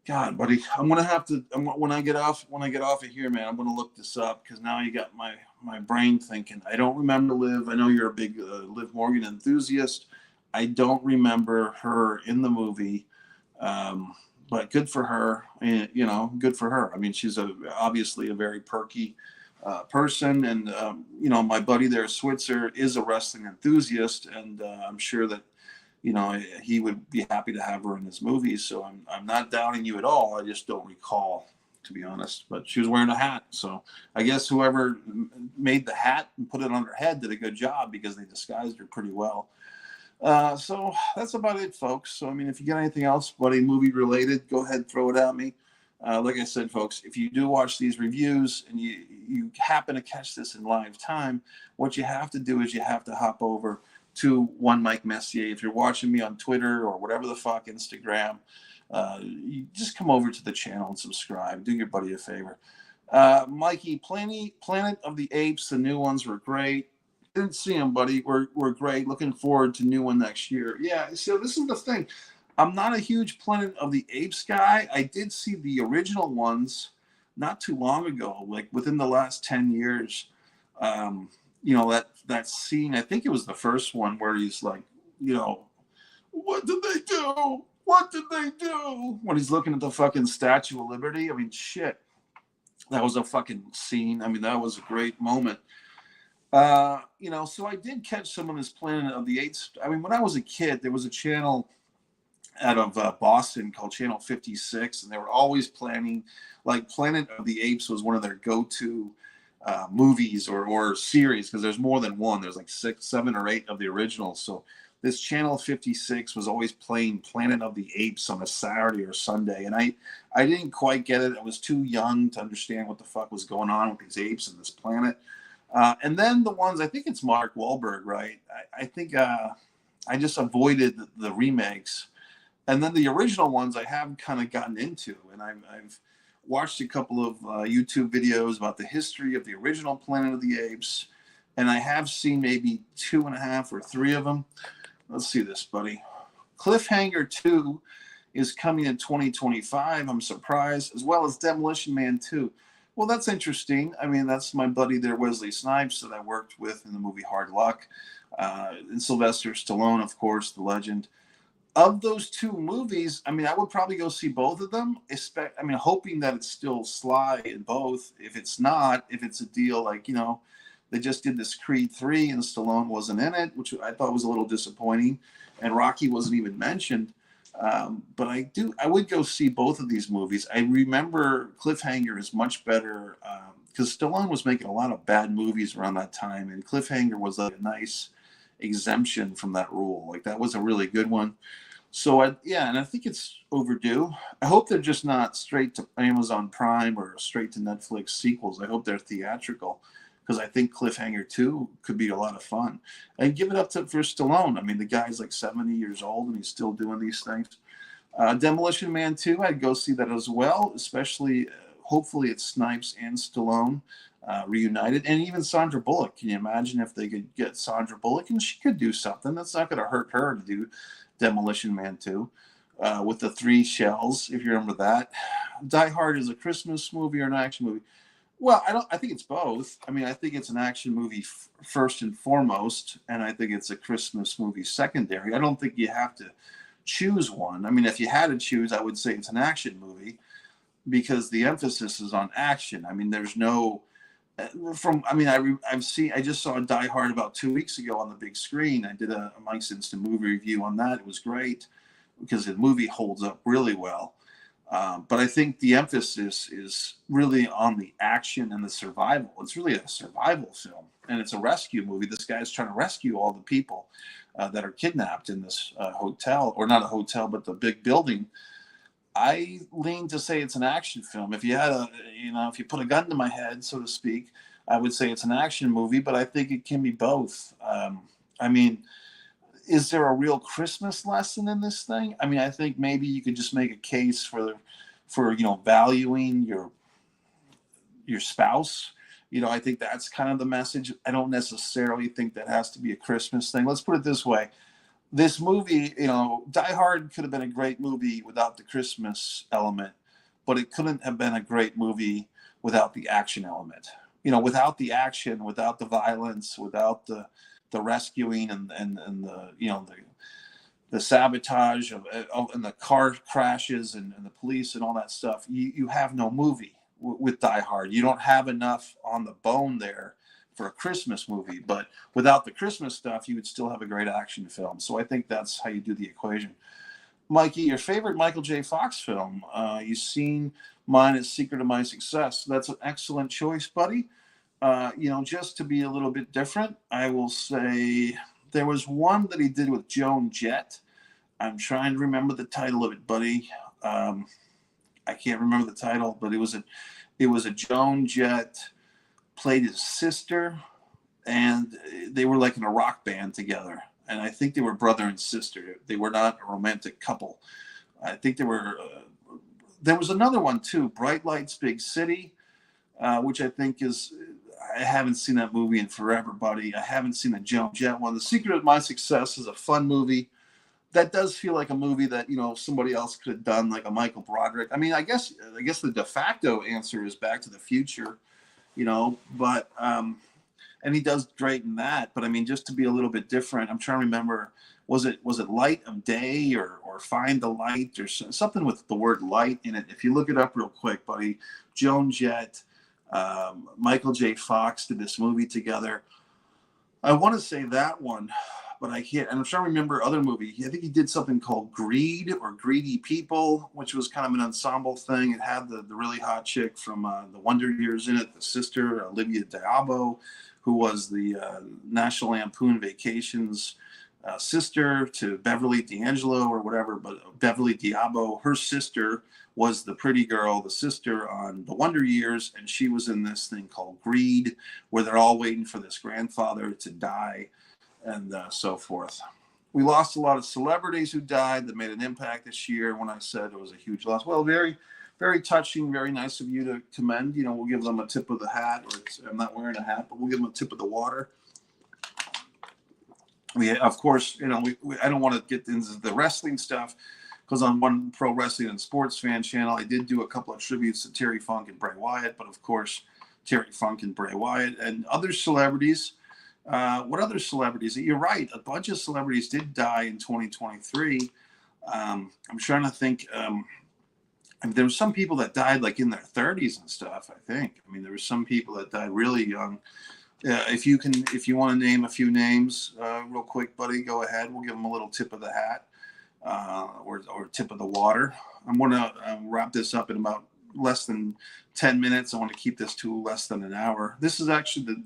God, buddy, I'm gonna have to when I get off of here, man. I'm gonna look this up because now you got my brain thinking. I don't remember Liv. I know you're a big Liv Morgan enthusiast. I don't remember her in the movie, but good for her. Good for her. I mean, she's obviously a very perky person, and my buddy there, Switzer, is a wrestling enthusiast, and I'm sure that he would be happy to have her in his movies. So I'm not doubting you at all. I just don't recall, to be honest. But she was wearing a hat, so I guess whoever made the hat and put it on her head did a good job because they disguised her pretty well. So that's about it, folks. So I mean, if you got anything else, buddy, movie related, go ahead, throw it at me. Like I said, folks, if you do watch these reviews and you happen to catch this in live time, what you have to do is you have to hop over to One Mike Messier. If you're watching me on Twitter or whatever the fuck, Instagram, you just come over to the channel and subscribe. Do your buddy a favor. Mikey, Planet of the Apes, the new ones were great. Didn't see them, buddy. We're great. Looking forward to new one next year. Yeah, so this is the thing. I'm not a huge Planet of the Apes guy. I did see the original ones not too long ago, like within the last 10 years. That scene, I think it was the first one where he's like, what did they do? What did they do? When he's looking at the fucking Statue of Liberty. I mean, shit. That was a fucking scene. I mean, that was a great moment. So I did catch some of this Planet of the Apes. I mean, when I was a kid, there was a channel out of Boston called Channel 56, and they were always planning, like Planet of the Apes was one of their go-to movies or series because there's more than one. There's like 6, 7, or 8 of the originals. So this Channel 56 was always playing Planet of the Apes on a Saturday or Sunday, and I didn't quite get it. I was too young to understand what the fuck was going on with these apes and this planet. And then the ones, I think it's Mark Wahlberg, right? I think I just avoided the remakes. And then the original ones I have kind of gotten into, and I've watched a couple of YouTube videos about the history of the original Planet of the Apes, and I have seen maybe 2.5 or 3 of them. Let's see this, buddy. Cliffhanger 2 is coming in 2025. I'm surprised, as well as Demolition Man 2. Well, that's interesting. I mean, that's my buddy there, Wesley Snipes, that I worked with in the movie Hard Luck, and Sylvester Stallone, of course, the legend. Of those 2 movies, I mean, I would probably go see both of them. Hoping that it's still Sly in both. If it's not, if it's a deal like, they just did this Creed 3 and Stallone wasn't in it, which I thought was a little disappointing, and Rocky wasn't even mentioned. But I would go see both of these movies. I remember Cliffhanger is much better because Stallone was making a lot of bad movies around that time, and Cliffhanger was like a nice exemption from that rule. Like that was a really good one. So and I think it's overdue. I hope they're just not straight to Amazon Prime or straight to Netflix sequels. I hope they're theatrical because I think Cliffhanger 2 could be a lot of fun. And give it up for Stallone. I mean, the guy's like 70 years old and he's still doing these things. Demolition Man 2, I'd go see that as well, especially hopefully it's Snipes and Stallone. reunited. And even Sandra Bullock. Can you imagine if they could get Sandra Bullock and she could do something? That's not going to hurt her to do Demolition Man 2 with the three shells, if you remember that. Die Hard is a Christmas movie or an action movie? Well, I don't. I think it's both. I mean, I think it's an action movie first and foremost, and I think it's a Christmas movie secondary. I don't think you have to choose one. I mean, if you had to choose, I would say it's an action movie because the emphasis is on action. I mean, there's no I just saw Die Hard about 2 weeks ago on the big screen. I did a Mike's Instant movie review on that. It was great because the movie holds up really well. But I think the emphasis is really on the action and the survival. It's really a survival film, and it's a rescue movie. This guy's trying to rescue all the people that are kidnapped in this hotel, or not a hotel, but the big building. I lean to say it's an action film. If you had if you put a gun to my head, so to speak, I would say it's an action movie, but I think it can be both. I mean, is there a real Christmas lesson in this thing? I mean, I think maybe you could just make a case for valuing your spouse. I think that's kind of the message. I don't necessarily think that has to be a Christmas thing. Let's put it this way. This movie, Die Hard could have been a great movie without the Christmas element, but it couldn't have been a great movie without the action element. Without the action, without the violence, without the rescuing and the sabotage of and the car crashes and the police and all that stuff, you have no movie with Die Hard. You don't have enough on the bone there for a Christmas movie, but without the Christmas stuff, you would still have a great action film. So I think that's how you do the equation. Mikey, your favorite Michael J. Fox film? You've seen mine is Secret of My Success. That's an excellent choice, buddy. Just to be a little bit different, I will say there was one that he did with Joan Jett. I'm trying to remember the title of it, buddy. I can't remember the title, but it was a Joan Jett played his sister, and they were like in a rock band together. And I think they were brother and sister. They were not a romantic couple. I think they were. There was another one too, Bright Lights, Big City, which I think is. I haven't seen that movie in forever, buddy. I haven't seen the Joan Jett one. The Secret of My Success is a fun movie. That does feel like a movie that somebody else could have done, like a Michael Broderick. I mean, I guess the de facto answer is Back to the Future, but and he does great in that. But I mean, just to be a little bit different, I'm trying to remember. Was it Light of Day or Find the Light or something with the word light in it? If you look it up real quick, buddy, Joan Jett, Michael J. Fox did this movie together. I want to say that one, but I can't. And I'm trying to remember other movie. I think he did something called Greed or Greedy People, which was kind of an ensemble thing. It had the really hot chick from the Wonder Years in it, the sister, Olivia d'Abo, who was the National Lampoon Vacations sister to Beverly D'Angelo or whatever. But Beverly d'Abo, her sister, was the pretty girl, the sister on the Wonder Years, and she was in this thing called Greed, where they're all waiting for this grandfather to die and so forth. We lost a lot of celebrities who died that made an impact this year. When I said it was a huge loss, well, very, very touching, very nice of you to commend. We'll give them a tip of the hat, or I'm not wearing a hat, but we'll give them a tip of the water. We, of course, I don't want to get into the wrestling stuff, because on One Pro Wrestling and Sports Fan channel, I did do a couple of tributes to Terry Funk and Bray Wyatt, but of course, Terry Funk and Bray Wyatt and other celebrities. What other celebrities? You're right. A bunch of celebrities did die in 2023. I'm trying to think. There were some people that died like in their 30s and stuff, I think. I mean, there were some people that died really young. If you want to name a few names real quick, buddy, go ahead. We'll give them a little tip of the hat. Or tip of the water. I'm going to wrap this up in about less than 10 minutes. I want to keep this to less than an hour. This is actually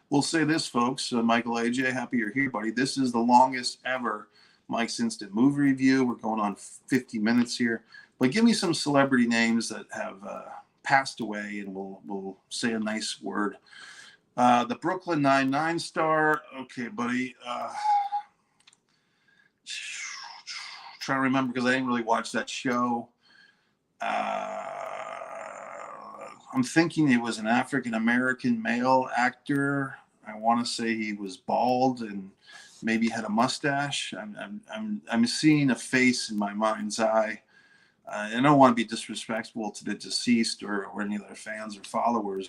we'll say this, folks. Michael AJ, happy you're here, buddy. This is the longest ever Mike's Instant Movie Review. We're going on 50 minutes here. But give me some celebrity names that have passed away, and we'll say a nice word. The Brooklyn Nine-Nine star. Okay, buddy. Trying to remember because I didn't really watch that show. I'm thinking it was an African American male actor. I want to say he was bald and maybe had a mustache. I'm seeing a face in my mind's eye. I don't want to be disrespectful to the deceased or any of their fans or followers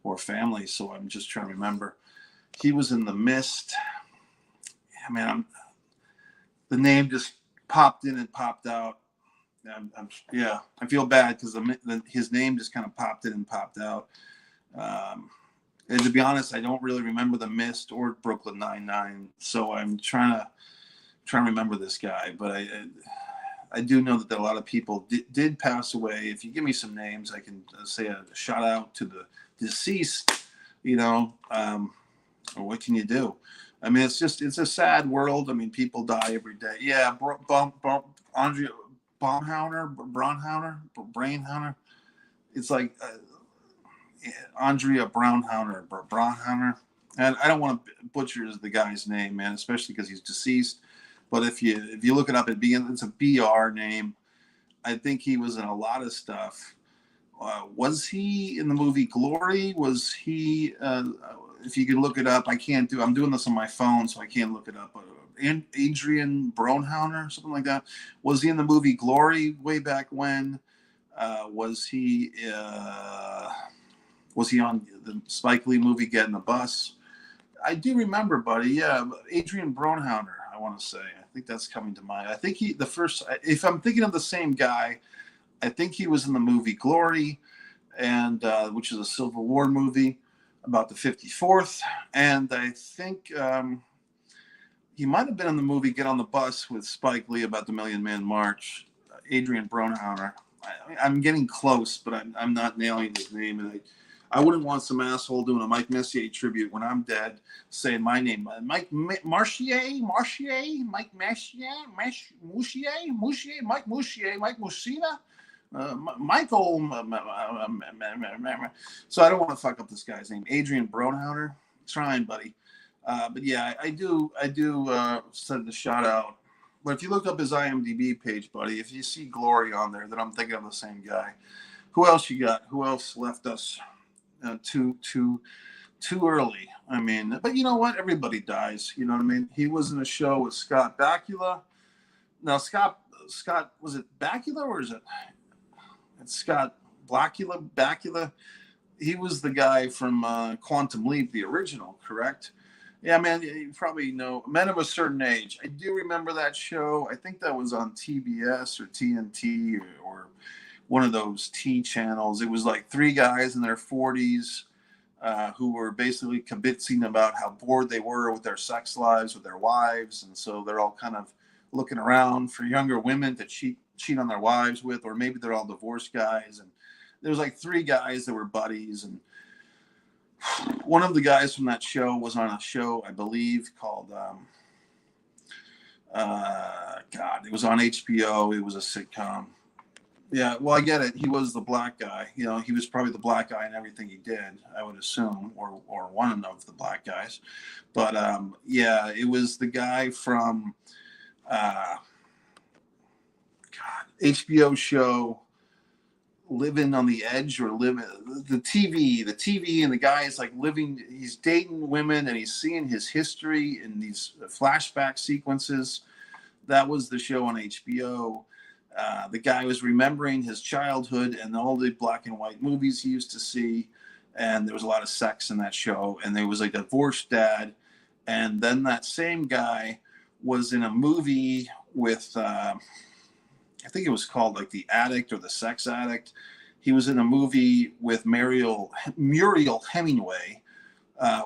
or family. So I'm just trying to remember. He was in The Mist. Yeah, man, the name just popped in and popped out. Yeah, I feel bad because his name just kind of popped in and popped out. And to be honest, I don't really remember The Mist or Brooklyn Nine-Nine, so I'm trying to remember this guy. But I do know that a lot of people did pass away. If you give me some names, I can say a shout out to the deceased. What can you do? I mean, it's a sad world. I mean, people die every day. Yeah, Andrea Braunhauner. It's like Andrea Braunhauner. And I don't want to butcher the guy's name, man, especially because he's deceased. But if you look it up, it's a BR name. I think he was in a lot of stuff. Was he in the movie Glory? Was he? If you could look it up, I'm doing this on my phone, so I can't look it up. Adrian Braunhauner, something like that. Was he in the movie Glory way back when? Was he on the Spike Lee movie Get in the Bus? I do remember, buddy. Yeah, Adrian Braunhauner. I want to say. I think that's coming to mind. I think if I'm thinking of the same guy, I think he was in the movie Glory, and which is a Civil War movie about the 54th. And I think he might have been in the movie Get on the Bus with Spike Lee about the Million Man March. Adrian Braunhauner. I'm getting close, but I'm not nailing his name. And I wouldn't want some asshole doing a Mike Messier tribute when I'm dead saying my name. Mike Messier, Mike Messier, Mike Musina. Michael. So I don't want to fuck up this guy's name. Adrian Braunhauner. Trying, buddy. But yeah, I do send the shout out. But if you look up his IMDb page, buddy, if you see Glory on there, then I'm thinking of the same guy. Who else you got? Who else left us too early? I mean, but you know what? Everybody dies. You know what I mean? He was in a show with Scott Bakula. Now, Scott, was it Bakula or is it? It's Scott Bakula. He was the guy from Quantum Leap, the original, correct? Yeah, man, you probably know Men of a Certain Age. I do remember that show. I think that was on TBS or TNT or one of those T channels. It was like three guys in their 40s who were basically kibitzing about how bored they were with their sex lives with their wives. And so they're all kind of looking around for younger women to cheat on their wives with, or maybe they're all divorced guys. And there was like three guys that were buddies, and one of the guys from that show was on a show, I believe, called it was on HBO. It was a sitcom. Yeah, well, I get it. He was the black guy. You know, he was probably the black guy in everything he did, I would assume, or one of the black guys. But yeah, it was the guy from HBO show Living on the Edge, or the TV, and the guy is like living. He's dating women and he's seeing his history in these flashback sequences. That was the show on HBO. The guy was remembering his childhood and all the black and white movies he used to see, and there was a lot of sex in that show. And there was a divorced dad, and then that same guy was in a movie with. I think it was called like The Addict or The Sex Addict. He was in a movie with Muriel Hemingway,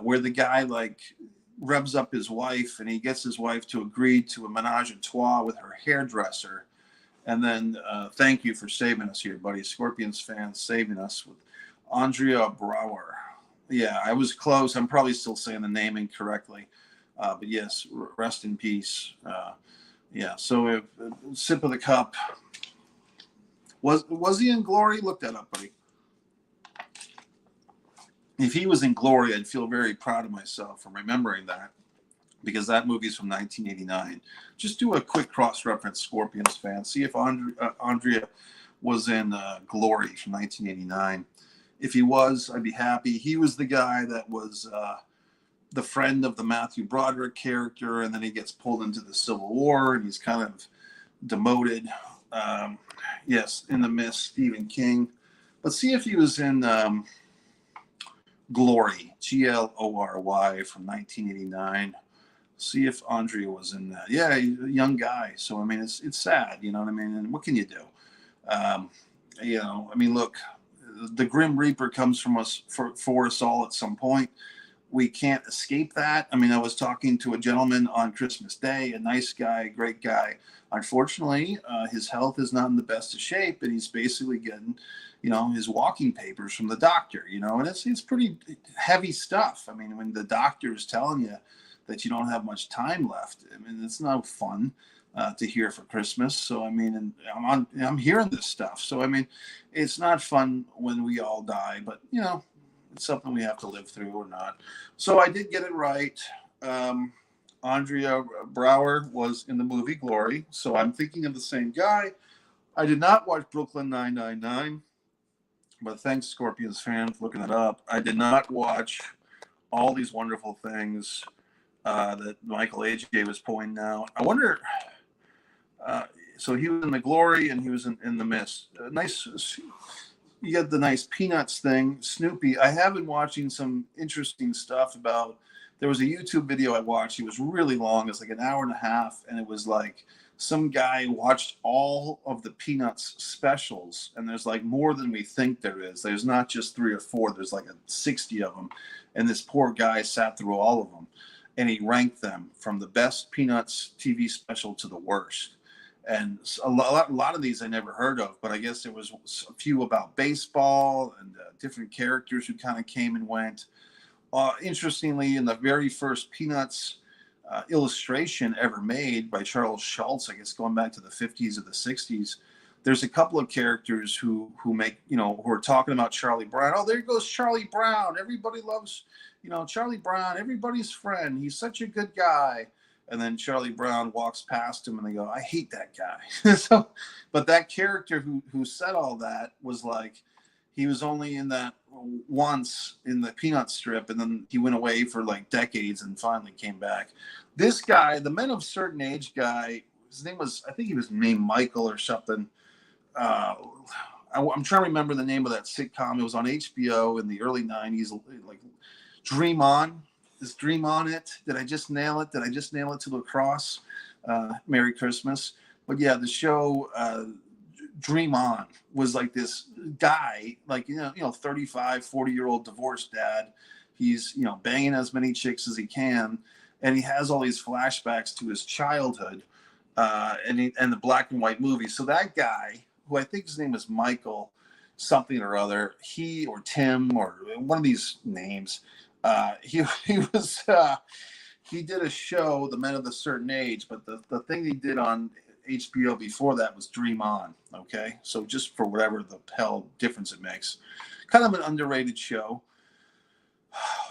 where the guy like revs up his wife and he gets his wife to agree to a menage a trois with her hairdresser. And then thank you for saving us here, buddy. Scorpions fans saving us with Andrea Bauer. Yeah, I was close. I'm probably still saying the name incorrectly. But yes, rest in peace. Yeah, so Sip of the Cup. Was he in Glory? Look that up, buddy. If he was in Glory, I'd feel very proud of myself for remembering that, because that movie's from 1989. Just do a quick cross-reference, Scorpions fans. See if Andrea was in Glory from 1989. If he was, I'd be happy. He was the guy that was the friend of the Matthew Broderick character, and then he gets pulled into the Civil War, and he's kind of demoted. Yes, In the Mist, Stephen King. But see if he was in Glory, Glory from 1989. See if Andrea was in that. Yeah, he's a young guy. So, I mean, it's sad, you know what I mean? And what can you do? You know, I mean, look, the Grim Reaper comes from us for us all at some point. We can't escape that. I mean, I was talking to a gentleman on Christmas Day, a nice guy, great guy. Unfortunately, his health is not in the best of shape, and he's basically getting, you know, his walking papers from the doctor, you know, and it's pretty heavy stuff. I mean, when the doctor is telling you that you don't have much time left, I mean, it's no fun to hear for Christmas. So, I mean, and I'm hearing this stuff. So, I mean, it's not fun when we all die, but, you know, it's something we have to live through or not. So I did get it right. Andrea Brower was in the movie Glory. So I'm thinking of the same guy. I did not watch Brooklyn 999, but thanks, Scorpions fan, for looking it up. I did not watch All These Wonderful Things that Michael A.J. was pointing out. I wonder... so he was in the Glory and he was in the Mist. Nice... You get the nice Peanuts thing. Snoopy, I have been watching some interesting stuff about, there was a YouTube video I watched. It was really long. It was like an hour and a half. And it was like some guy watched all of the Peanuts specials. And there's like more than we think there is. There's not just 3 or 4. There's like 60 of them. And this poor guy sat through all of them. And he ranked them from the best Peanuts TV special to the worst. And a lot of these I never heard of, but I guess there was a few about baseball and different characters who kind of came and went. Interestingly, in the very first Peanuts illustration ever made by Charles Schulz, I guess going back to the 50s or the 60s, there's a couple of characters who make, you know, who are talking about Charlie Brown. Oh, there goes Charlie Brown. Everybody loves, you know, Charlie Brown, everybody's friend. He's such a good guy. And then Charlie Brown walks past him and they go, I hate that guy. So, but that character who said all that was like, he was only in that once in the Peanut strip, and then he went away for like decades and finally came back. This guy, the Men of Certain Age guy, his name was, I think he was named Michael or something. I'm trying to remember the name of that sitcom. It was on HBO in the early 90s, like Dream On. Is Dream On it? Did I just nail it? Did I just nail it to lacrosse? Merry Christmas. But yeah, the show Dream On was like this guy, like, you know, 35, 40-year-old divorced dad. He's, you know, banging as many chicks as he can. And he has all these flashbacks to his childhood and the black and white movies. So that guy, who I think his name is Michael something or other, he or Tim or one of these names, he did a show, The Men of a Certain Age, but the thing he did on HBO before that was Dream On. Okay, so just for whatever the hell difference it makes, kind of an underrated show.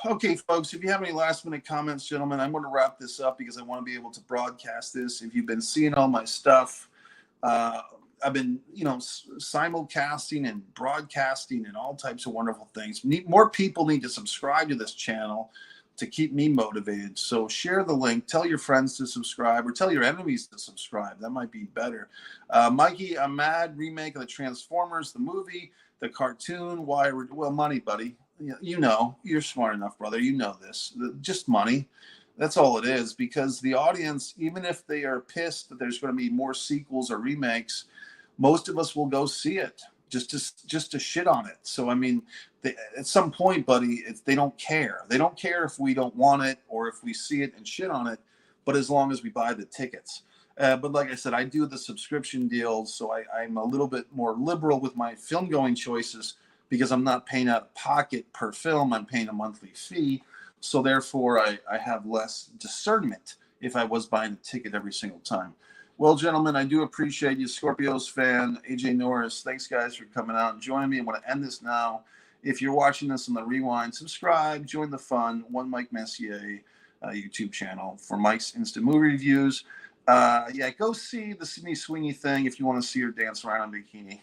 Okay, folks, if you have any last minute comments, gentlemen, I'm going to wrap this up because I want to be able to broadcast this. If you've been seeing all my stuff, I've been, you know, simulcasting and broadcasting and all types of wonderful things. More people need to subscribe to this channel to keep me motivated. So share the link, tell your friends to subscribe, or tell your enemies to subscribe. That might be better. Mikey, I'm mad remake of the Transformers, the movie, the cartoon. Why? Well, money, buddy. You know, you're smart enough, brother. You know this. Just money. That's all it is, because the audience, even if they are pissed that there's going to be more sequels or remakes, most of us will go see it just to shit on it. So, I mean, at some point, buddy, they don't care. They don't care if we don't want it or if we see it and shit on it, but as long as we buy the tickets. But like I said, I do the subscription deals, so I'm a little bit more liberal with my film-going choices because I'm not paying out of pocket per film. I'm paying a monthly fee. So therefore, I have less discernment if I was buying a ticket every single time. Well, gentlemen, I do appreciate you. Scorpios fan, AJ Norris, thanks, guys, for coming out and joining me. I want to end this now. If you're watching this on the rewind, subscribe, join the fun. One Mike Messier YouTube channel for Mike's Instant Movie Reviews. Yeah, go see the Sydney Sweeney thing if you want to see her dance around in a bikini.